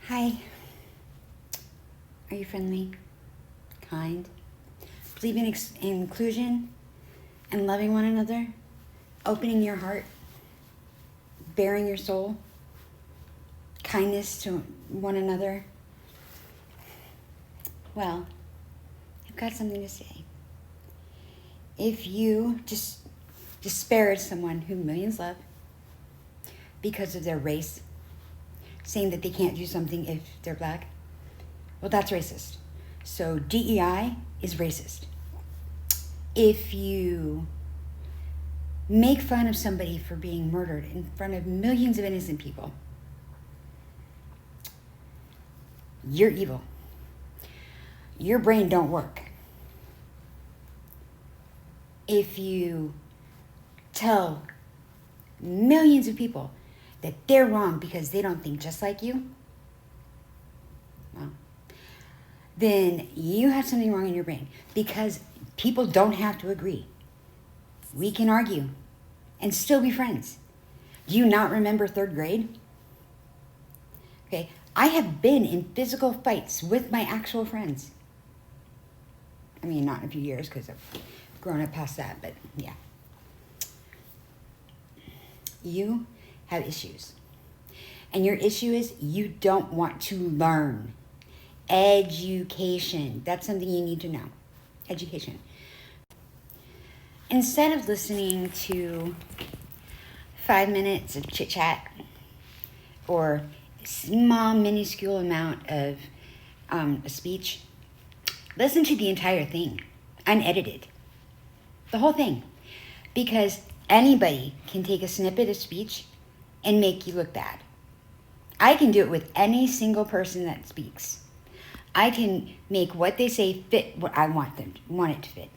Hi. Are you friendly, kind, believing in inclusion and loving one another, opening your heart, bearing your soul, kindness to one another? Well, I've got something to say. If you just disparage someone who millions love because of their race, saying that they can't do something if they're black, well, that's racist. So DEI is racist. If you make fun of somebody for being murdered in front of millions of innocent people, you're evil. Your brain don't work. If you tell millions of people that they're wrong because they don't think just like you, well, then you have something wrong in your brain, because people don't have to agree. We can argue and still be friends. Do you not remember third grade? Okay, I have been in physical fights with my actual friends. I mean, not in a few years because I've grown up past that, but yeah. You have issues. And your issue is you don't want to learn. Education. That's something you need to know. Education. Instead of listening to 5 minutes of chit chat or a small minuscule amount of a speech, listen to the entire thing, unedited. The whole thing. Because anybody can take a snippet of speech and make you look bad. I can do it with any single person that speaks. I can make what they say fit what I want it to fit.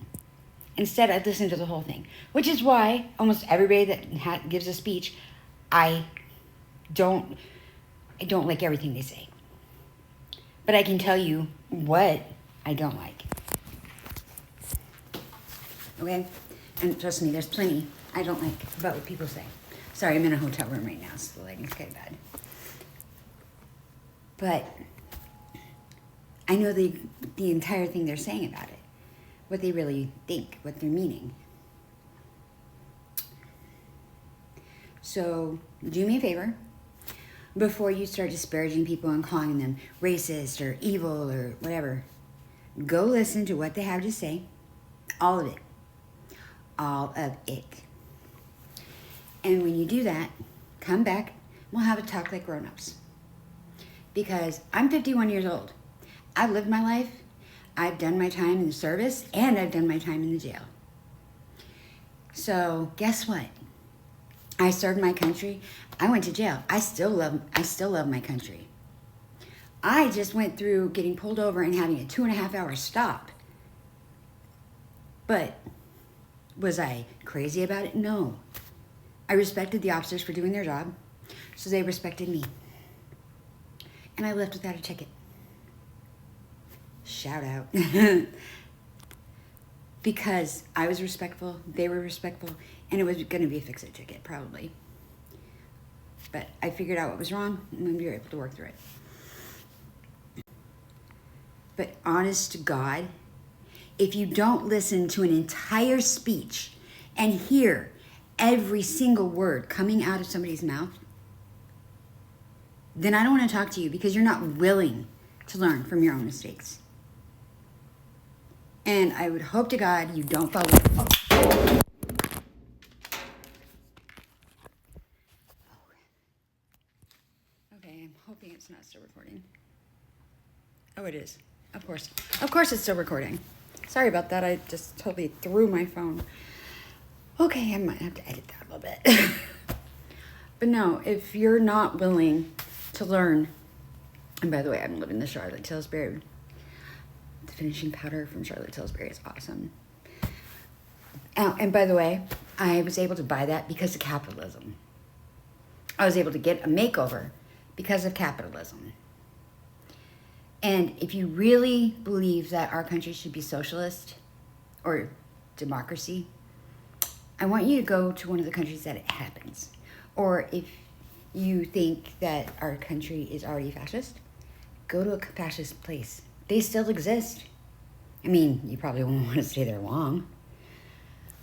Instead, I listen to the whole thing, which is why almost everybody that gives a speech, I don't like everything they say. But I can tell you what I don't like. Okay? And trust me, there's plenty I don't like about what people say. Sorry, I'm in a hotel room right now, so the lighting's kind of bad. But I know the entire thing they're saying about it, what they really think, what they're meaning. So do me a favor, before you start disparaging people and calling them racist or evil or whatever, go listen to what they have to say, all of it. All of it. And when you do that, come back, we'll have a talk like grown-ups. Because I'm 51 years old. I've lived my life, I've done my time in the service, and I've done my time in the jail. So guess what? I served my country. I went to jail. I still love my country. I just went through getting pulled over and having a 2.5-hour stop. But was I crazy about it? No. I respected the officers for doing their job, so they respected me. And I left without a ticket. Shout out. Because I was respectful, they were respectful, and it was going to be a fix-it ticket, probably. But I figured out what was wrong, and we were able to work through it. But honest to God, if you don't listen to an entire speech and hear every single word coming out of somebody's mouth, then I don't want to talk to you, because you're not willing to learn from your own mistakes. And I would hope to God you don't follow. Okay, I'm hoping it's not still recording. Oh, it is. Of course. Of course it's still recording. Sorry about that. I just totally threw my phone. Okay, I might have to edit that a little bit. But no, if you're not willing to learn, and by the way, I'm living the Charlotte Tilbury. The finishing powder from Charlotte Tilbury is awesome. And by the way, I was able to buy that because of capitalism. I was able to get a makeover because of capitalism. And if you really believe that our country should be socialist or democracy, I want you to go to one of the countries that it happens. Or if you think that our country is already fascist, go to a fascist place. They still exist. I mean, you probably won't want to stay there long.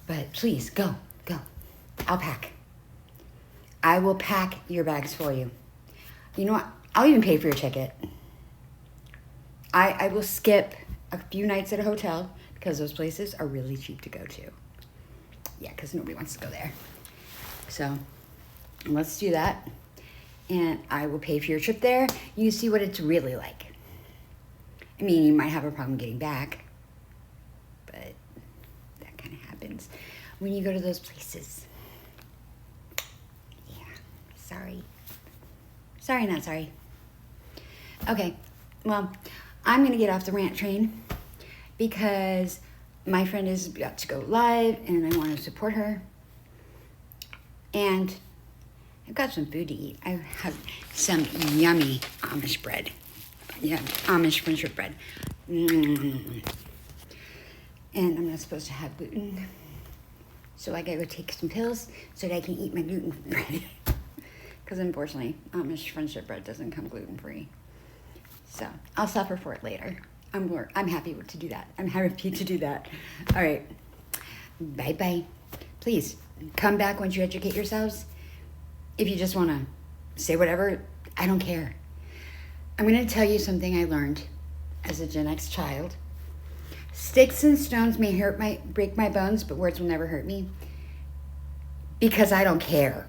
But please, go. I'll pack. I will pack your bags for you. You know what? I'll even pay for your ticket. I will skip a few nights at a hotel because those places are really cheap to go to. Yeah, because nobody wants to go there. So let's do that. And I will pay for your trip there. You see what it's really like. I mean, you might have a problem getting back, but that kind of happens when you go to those places. Yeah, sorry. Sorry, not sorry. Okay, well, I'm going to get off the rant train because my friend is about to go live and I want to support her. And I've got some food to eat. I have some yummy Amish bread. Yeah, Amish friendship bread. And I'm not supposed to have gluten. So I gotta go take some pills so that I can eat my gluten bread. Because unfortunately, Amish friendship bread doesn't come gluten-free. So I'll suffer for it later. I'm happy to do that. I'm happy to do that. All right. Bye-bye. Please, come back once you educate yourselves. If you just want to say whatever, I don't care. I'm going to tell you something I learned as a Gen X child. Sticks and stones may break my bones, but words will never hurt me. Because I don't care.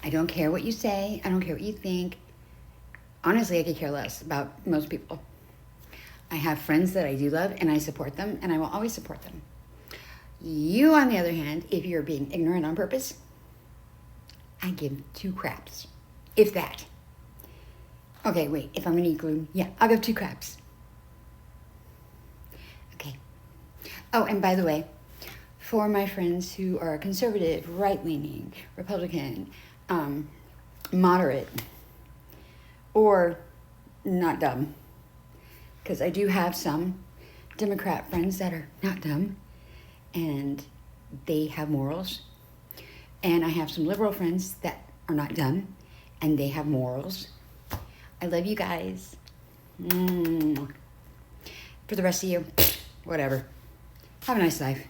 I don't care what you say. I don't care what you think. Honestly, I could care less about most people. I have friends that I do love, and I support them, and I will always support them. You, on the other hand, if you're being ignorant on purpose, I give 2 craps. If that. Okay, wait, if I'm going to eat gluten, yeah, I'll give 2 craps. Okay. Oh, and by the way, for my friends who are conservative, right-leaning, Republican, moderate, or not dumb, because I do have some Democrat friends that are not dumb, and they have morals, and I have some liberal friends that are not dumb, and they have morals. I love you guys. For the rest of you, whatever. Have a nice life.